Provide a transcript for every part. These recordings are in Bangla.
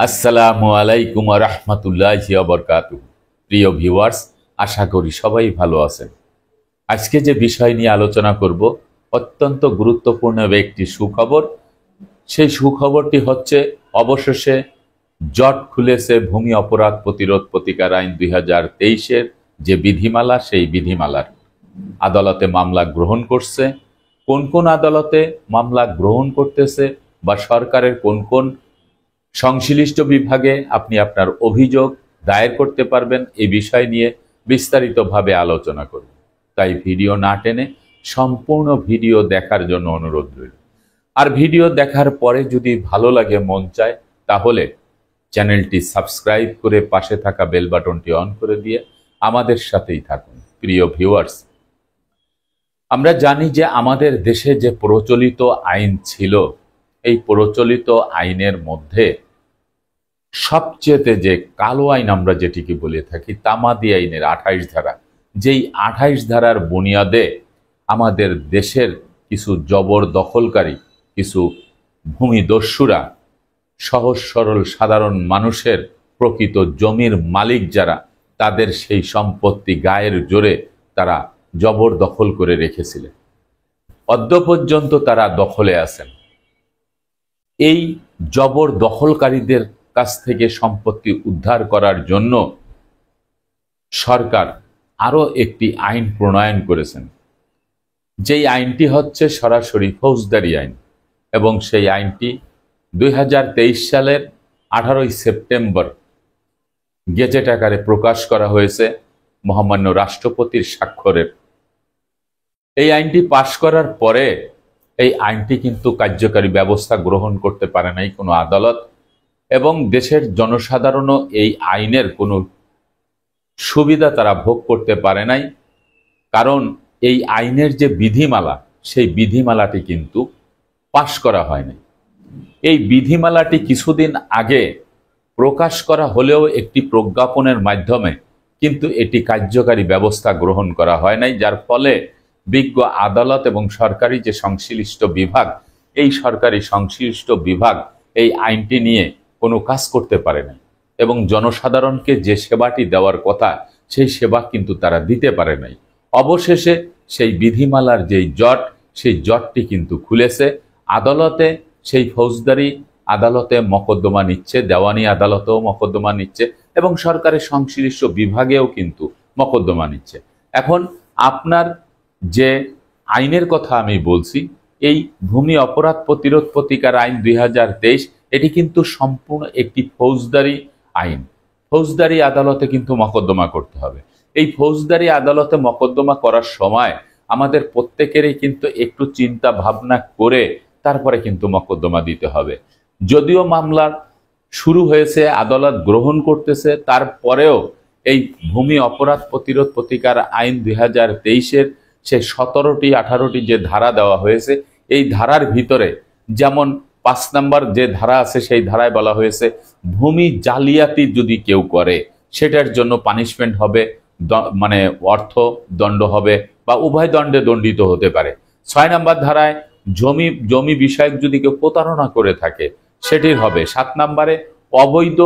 আসসালামু আলাইকুম ওয়া রাহমাতুল্লাহি ওয়া বারাকাতুহু। প্রিয় ভিউয়ার্স, আশা করি সবাই ভালো আছেন। আজকে যে বিষয় নিয়ে আলোচনা করব অত্যন্ত গুরুত্বপূর্ণ একটি সুখবর। সেই সুখবরটি হচ্ছে অবশেষে জট খুলেছে ভূমি অপরাধ প্রতিরোধ প্রতিকার আইন 2023-এর যে বিধিমালা, সেই বিধিমালার আদালতে মামলা গ্রহণ করছে। কোন কোন আদালতে মামলা গ্রহণ করতেছে বা সরকারের কোন কোন সংশ্লিষ্ট বিভাগে আপনি আপনার অভিযোগ দায়ের করতে পারবেন, এই বিষয় নিয়ে বিস্তারিতভাবে আলোচনা করব। তাই ভিডিও না টেনে সম্পূর্ণ ভিডিও দেখার জন্য অনুরোধ রইল। আর ভিডিও দেখার পরে যদি ভালো লাগে, মন চায়, তাহলে চ্যানেলটি সাবস্ক্রাইব করে পাশে থাকা বেল বাটনটি অন করে দিয়ে আমাদের সাথেই থাকুন। প্রিয় ভিউয়ার্স, আমরা জানি যে আমাদের দেশে যে প্রচলিত আইন ছিল, এই প্রচলিত আইনের মধ্যে সবচেয়ে যে কালো আইন আমরা যেটিকে বলে থাকি, তামাদি আইনের 28 ধারা, যেই 28 ধারার বুনিয়াদে আমাদের দেশের কিছু জবরদখলকারী, কিছু ভূমিদস্যুরা, সহজ সরল সাধারণ মানুষের প্রকৃত জমির মালিক যারা, তাদের সেই সম্পত্তি গায়ের জোরে তারা জবরদখল করে রেখেছিলেন। অদ্য পর্যন্ত তারা দখলে আছেন। এই জবরদখলকারীদের কাছ থেকে সম্পত্তি উদ্ধার করার জন্য সরকার আরও একটি আইন প্রণয়ন করেছেন, যেই আইনটি হচ্ছে সরাসরি ফৌজদারি আইন, এবং সেই আইনটি 2023 সালের 18 সেপ্টেম্বর গেজেট আকারে প্রকাশ করা হয়েছে মহামান্য রাষ্ট্রপতির স্বাক্ষরের। এই আইনটি পাশ করার পরে এই আইনটি কিন্তু কার্যকারী ব্যবস্থা গ্রহণ করতে পারে নাই কোনো আদালত, এবং দেশের জনসাধারণও এই আইনের কোনো সুবিধা তারা ভোগ করতে পারে নাই। কারণ এই আইনের যে বিধিমালা, সেই বিধিমালাটি কিন্তু পাশ করা হয় নাই। এই বিধিমালাটি কিছুদিন আগে প্রকাশ করা হলেও একটি প্রজ্ঞাপনের মাধ্যমে কিন্তু এটি কার্যকারী ব্যবস্থা গ্রহণ করা হয় নাই, যার ফলে বিজ্ঞ আদালত এবং সরকারি যে সংশ্লিষ্ট বিভাগ, এই সরকারি সংশ্লিষ্ট বিভাগ এই আইনটি নিয়ে কোনো কাজ করতে পারে না, এবং জনসাধারণকে যে সেবাটি দেওয়ার কথা, সেই সেবা কিন্তু তারা দিতে পারে নাই। অবশেষে সেই বিধিমালার যেই জট, সেই জটটি কিন্তু খুলেছে। আদালতে, সেই ফৌজদারি আদালতে মকদ্দমা নিচ্ছে, দেওয়ানি আদালতেও মকদ্দমা নিচ্ছে, এবং সরকারের সংশ্লিষ্ট বিভাগেও কিন্তু মকদ্দমা নিচ্ছে। এখন আপনার যে আইনের কথা আমি বলছি, এই ভূমি অপরাধ প্রতিরোধ প্রতিকার আইন 2023, এটি কিন্তু সম্পূর্ণ একটি ফৌজদারি আইন। ফৌজদারি আদালতে কিন্তু মকদ্দমা করতে হবে। এই ফৌজদারি আদালতে মকদ্দমা করার সময় আমাদের প্রত্যেকেরই কিন্তু একটু চিন্তা ভাবনা করে তারপরে কিন্তু মকদ্দমা দিতে হবে। যদিও মামলার শুরু হয়েছে, আদালত গ্রহণ করতেছে, তারপরেও এই ভূমি অপরাধ প্রতিরোধ প্রতিকার আইন 2023-এর সে 17টি 18টি যে ধারা দেওয়া হয়েছে, এই ধারার ভিতরে যেমন 5 নম্বর যে ধারা আছে, সেই ধারায় বলা হয়েছে ভূমি জালিয়াতি যদি কেউ করে সেটার জন্য পানিশমেন্ট হবে, মানে অর্থ দণ্ড হবে বা উভয় দণ্ডে দণ্ডিত হতে পারে। 6 নম্বর ধারায় জমি বিষয়ক যদি কেউ প্রতারণা করে থাকে সেটির হবে। 7 নম্বরে অবৈধ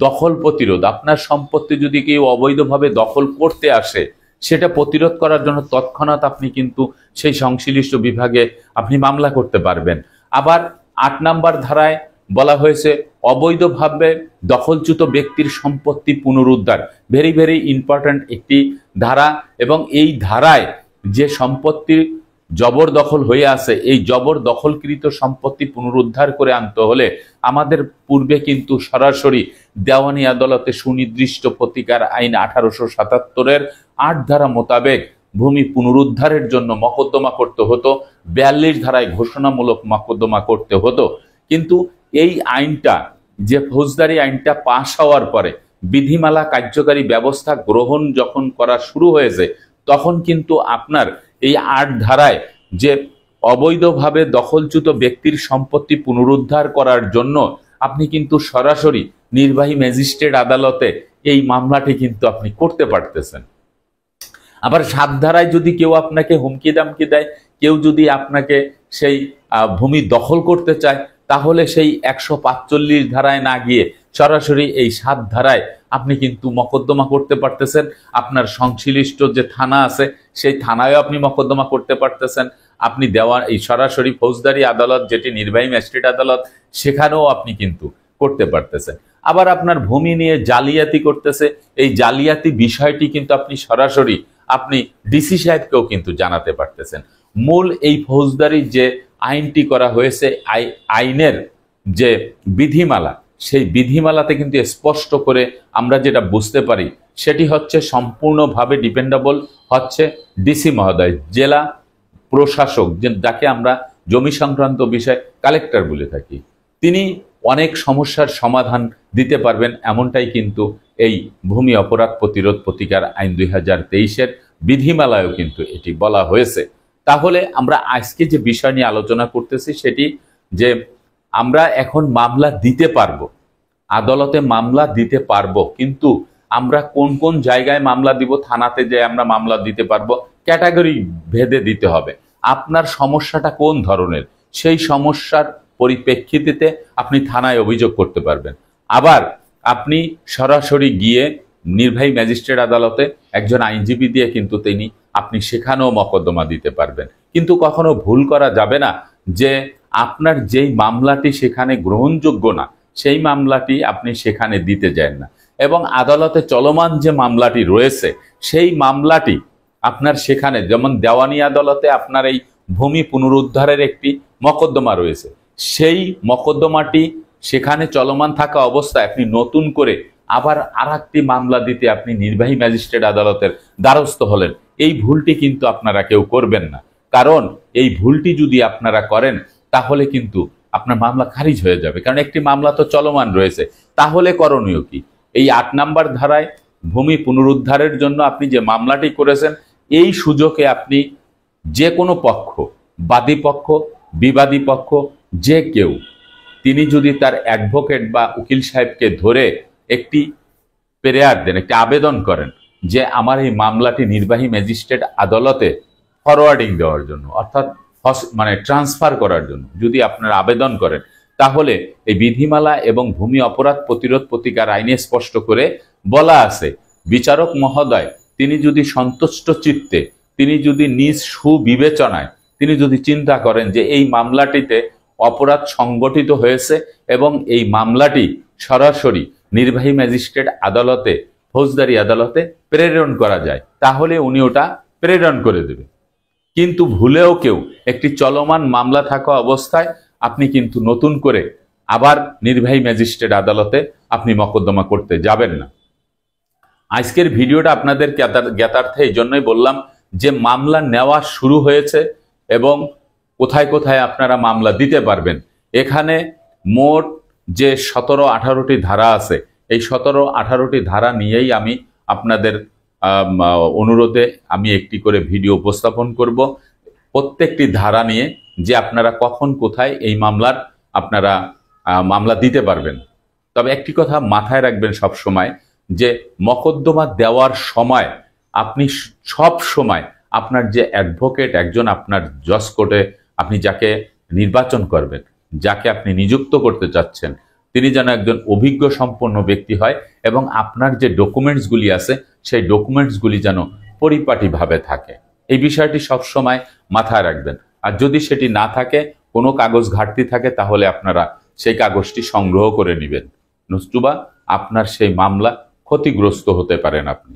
দখল প্রতিরোধ, আপনার সম্পত্তি যদি কেউ অবৈধভাবে দখল করতে আসে, সেটা প্রতিরোধ করার জন্য তৎক্ষণাৎ আপনি কিন্তু সেই সংশ্লিষ্ট বিভাগে আপনি মামলা করতে পারবেন। আবার 8 নম্বর ধারায় বলা হয়েছে অবৈধভাবে দখলচ্যুত ব্যক্তির সম্পত্তি পুনরুদ্ধার। ভেরি ভেরি ইম্পর্ট্যান্ট একটি ধারা, এবং এই ধারায় যে সম্পত্তি জবরদখল হয়ে আছে, এই জবরদখলকৃত সম্পত্তি পুনরুদ্ধার করে আনতে হলে আমাদের পূর্বে কিন্তু সরাসরি দেওয়ানি আদালতে সুনির্দিষ্ট প্রতিকার আইন 1877-এর 8 ধারা মোতাবেক ভূমি পুনরুদ্ধারের জন্য মকদ্দমা করতে হতো, 42 ধারায় ঘোষণামূলক মকদ্দমা করতে হতো। কিন্তু এই আইনটা, যে ফৌজদারি আইনটা পাশ হওয়ার পরে বিধিমালা কার্যকারী ব্যবস্থা গ্রহণ যখন করা শুরু হয়েছে, তখন কিন্তু আপনার এই 8 ধারায় যে অবৈধভাবে দখলচ্যুত ব্যক্তির সম্পত্তি পুনরুদ্ধার করার জন্য আপনি কিন্তু সরাসরি নির্বাহী ম্যাজিস্ট্রেট আদালতে এই মামলাটি কিন্তু আপনি করতে পারতেছেন। আবার 7 ধারায় যদি কেউ আপনাকে হুমকি দামকি দেয়, কেউ যদি আপনাকে সেই ভূমি দখল করতে চায়, তাহলে সেই 145 ধারায় না গিয়ে সরাসরি এই 7 ধারায় আপনি কিন্তু মকদ্দমা করতে পারতেছেন। আপনার সংশ্লিষ্ট যে থানা আছে সেই থানায়ও আপনি মকদ্দমা করতে পারতেছেন। আপনি এই সরাসরি ফৌজদারি আদালত, যেটি নির্বাহী ম্যাজিস্ট্রেট আদালত, সেখানেও আপনি কিন্তু করতে পারতেছেন। আবার আপনার ভূমি নিয়ে জালিয়াতি করতেছে, এই জালিয়াতি বিষয়টি কিন্তু আপনি সরাসরি ডিসি সাহেবকেও কিন্তু জানাতে পারতেছেন। মূল এই ফৌজদারি যে আইনটি করা হয়েছে, আইনের যে বিধিমালা, সেই বিধিমালাতে কিন্তু স্পষ্ট করে আমরা যেটা বুঝতে পারি সেটি হচ্ছে সম্পূর্ণভাবে ডিপেন্ডেবল হচ্ছে ডিসি মহোদয়, জেলা প্রশাসক, যাকে আমরা জমি সংক্রান্ত বিষয় কালেক্টর বলে থাকি। তিনি অনেক সমস্যার সমাধান দিতে পারবেন, এমনটাই কিন্তু এই ভূমি অপরাধ প্রতিরোধ প্রতিকার আইন 2023-এর বিধিমালায়ও কিন্তু এটি বলা হয়েছে। তাহলে আমরা আজকে যে বিষয় নিয়ে আলোচনা করতেছি সেটি যে আমরা এখন মামলা দিতে পারবো, আদালতে মামলা দিতে পারবো, কিন্তু আমরা কোন কোন জায়গায় মামলা দিব, থানাতে যে আমরা মামলা দিতে পারবো, ক্যাটাগরি ভেদে দিতে হবে। আপনার সমস্যাটা কোন ধরনের, সেই সমস্যার পরিপ্রেক্ষিতে আপনি থানায় অভিযোগ করতে পারবেন। আবার আপনি সরাসরি গিয়ে নির্বাহী ম্যাজিস্ট্রেট আদালতে একজন আইনজীবী দিয়ে কিন্তু আপনি সেখানেও মকদ্দমা দিতে পারবেন। কিন্তু কখনো ভুল করা যাবে না যে আপনার যেই মামলাটি সেখানে গ্রহণযোগ্য না, সেই মামলাটি আপনি সেখানে দিতে যান না, এবং আদালতে চলমান যে মামলাটি রয়েছে সেই মামলাটি আপনার সেখানে, যেমন দেওয়ানি আদালতে আপনার এই ভূমি পুনরুদ্ধারের একটি মকদ্দমা রয়েছে, সেই মকদ্দমাটি সেখানে চলমান থাকা অবস্থায় আপনি নতুন করে আবার আরেকটি মামলা দিতে আপনি নির্বাহী ম্যাজিস্ট্রেট আদালতের দ্বারস্থ হলেন। এই ভুলটি কিন্তু আপনারা কেউ করবেন না, কারণ এই ভুলটি যদি আপনারা করেন তাহলে কিন্তু আপনার মামলা খারিজ হয়ে যাবে, কারণ একটি মামলা তো চলমান রয়েছে। তাহলে করণীয় কি? এই 8 নম্বর ধারায় ভূমি পুনরুদ্ধারের জন্য আপনি যে মামলাটি করেছেন, এই সুযোগে আপনি যে কোনো পক্ষ, বাদী পক্ষ, বিবাদী পক্ষ, যে কেউ, তিনি যদি তার অ্যাডভোকেট বা উকিল সাহেবকে ধরে একটি প্রেয়ার দেন, একটি আবেদন করেন যে আমার এই মামলাটি নির্বাহী ম্যাজিস্ট্রেট আদালতে ফরওয়ার্ডিং দেওয়ার জন্য, অর্থাৎ ট্রান্সফার করার জন্য যদি আপনারা আবেদন করেন, তাহলে এই বিধিমালা এবং ভূমি অপরাধ প্রতিরোধ প্রতিকার আইনে স্পষ্ট করে বলা আছে, বিচারক মহোদয় তিনি যদি সন্তুষ্ট চিত্তে, তিনি যদি নিজ সুবিবেচনায় তিনি যদি চিন্তা করেন যে এই মামলাটিতে অপরাধ সংগঠিত হয়েছে এবং এই মামলাটি সরাসরি নির্বাহী ম্যাজিস্ট্রেট আদালতে, ফৌজদারি আদালতে প্রেরণ করা যায়, তাহলে উনি ওটা প্রেরণ করে দেবে। কিন্তু ভুলেও কেউ একটি চলমান মামলা থাকা অবস্থায় আপনি কিন্তু নতুন করে আবার নির্বাহী ম্যাজিস্ট্রেট আদালতে আপনি মকদ্দমা করতে যাবেন না। আজকের ভিডিওটা আপনাদের জ্ঞাতার্থে এই জন্যই বললাম যে মামলা নেওয়া শুরু হয়েছে এবং কোথায় কোথায় আপনারা মামলা দিতে পারবেন। এখানে মোট যে 17-18টি ধারা আছে, এই 17-18টি ধারা নিয়েই আমি আপনাদের অনুরোধে আমি একটি করে ভিডিও উপস্থাপন করব, প্রত্যেকটি ধারা নিয়ে, যে আপনারা কখন কোথায় এই আপনারা মামলা দিতে পারবেন। তবে একটি কথা মাথায় রাখবেন সব সময়, যে মকদ্দমা দেওয়ার সময় আপনি সব সময় আপনার যে অ্যাডভোকেট, একজন আপনার জজ কোর্টে আপনি যাকে নির্বাচন করবেন, যাকে আপনি নিযুক্ত করতে চাচ্ছেন, তিনি যেন একজন অভিজ্ঞ সম্পন্ন ব্যক্তি হয় এবং আপনার যে ডকুমেন্টসগুলি আছে সেই ডকুমেন্টসগুলি যেন পরিপাটিভাবে থাকে। এই বিষয়টি সবসময় মাথায় রাখবেন। আর যদি সেটি না থাকে, কোনো কাগজ ঘাটতি থাকে, তাহলে আপনারা সেই কাগজটি সংগ্রহ করে নেবেন, নতুবা আপনার সেই মামলা ক্ষতিগ্রস্ত হতে পারেন আপনি।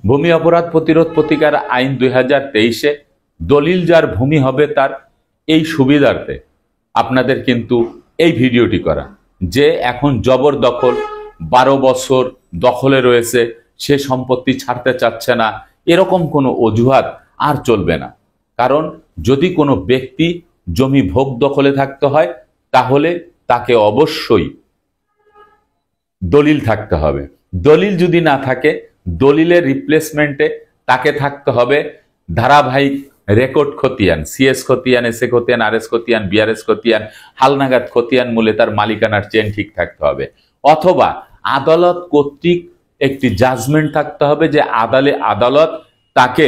ভূমি অপরাধ প্রতিরোধ প্রতিকার আইন 2023-এ দলিল যার ভূমি হবে তার, এই সুবিধার্থে আপনাদের কিন্তু এই ভিডিওটি করা, যে এখন জবরদখল 12 বছর দখলে রয়েছে, সে সম্পত্তি ছাড়তে চাচ্ছে না, এরকম কোনো অজুহাত আর চলবে না। কারণ যদি কোনো ব্যক্তি জমি ভোগ দখলে থাকতে হয়, তাহলে তাকে অবশ্যই দলিল থাকতে হবে। দলিল যদি না থাকে, দলিলের রিপ্লেসমেন্টে তাকে থাকতে হবে ধারাবাহিক রেকর্ড খতিয়ান, সিএস খতিয়ান, এসএ খতিয়ান, আরএস খতিয়ান, বিআরএস খতিয়ান, হালনাগাদ খতিয়ান মূলে তার মালিকানার চেন ঠিক থাকতে হবে, অথবা আদালত কর্তৃক একটি জাজমেন্ট থাকতে হবে যে আদালত তাকে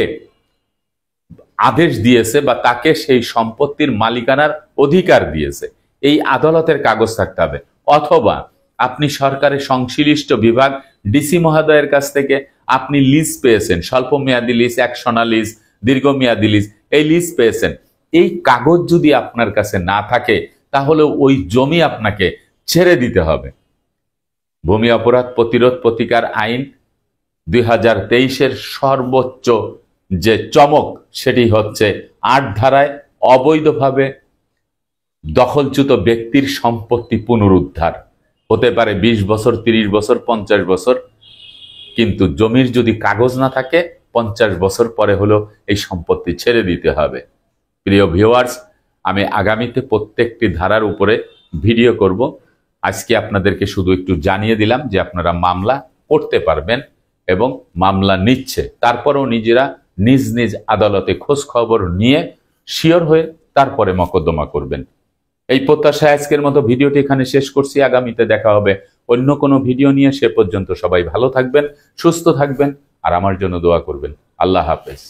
আদেশ দিয়েছে বা তাকে সেই সম্পত্তির মালিকানার অধিকার দিয়েছে, এই আদালতের কাগজ থাকতে হবে। অথবা আপনি সরকারের সংশ্লিষ্ট বিভাগ ডিসি মহোদয়ের কাছ থেকে আপনি লিজ পেয়েছেন, স্বল্পমেয়াদী লিজ, একশনা লিজ, দীর্ঘমেয়াদী লিজ, এই লিজ পেয়েছেন। এই কাগজ যদি আপনার কাছে না থাকে তাহলে ওই জমি আপনাকে ছেড়ে দিতে হবে। ভূমি অপরাধ প্রতিরোধ প্রতিকার আইন 2023-এর সর্বোচ্চ যে চমক সেটি হচ্ছে 8 ধারায় অবৈধভাবে দখলচ্যুত ব্যক্তির সম্পত্তি পুনরুদ্ধার। হতে পারে 20 বছর, 30 বছর, 50 বছর, কিন্তু জমির যদি কাগজ না থাকে 50 বছর পরে হলেও এই সম্পত্তি ছেড়ে দিতে হবে। প্রিয় ভিউয়ার্স, আমি আগামীতে প্রত্যেকটি ধারার উপরে ভিডিও করব। আজকে আপনাদেরকে শুধু একটু জানিয়ে দিলাম যে আপনারা মামলা করতে পারবেন এবং মামলা নিচ্ছে, তারপরেও নিজেরা নিজ নিজ আদালতে খোঁজ খবর নিয়ে শিওর হয়ে তারপরে মকদ্দমা করবেন। এই প্রত্যাশায় আজকের মতো ভিডিওটি এখানে শেষ করছি। আগামীতে দেখা হবে অন্য কোনো ভিডিও নিয়ে। সে পর্যন্ত সবাই ভালো থাকবেন, সুস্থ থাকবেন আর আমার জন্য দোয়া করবেন। আল্লাহ হাফেজ।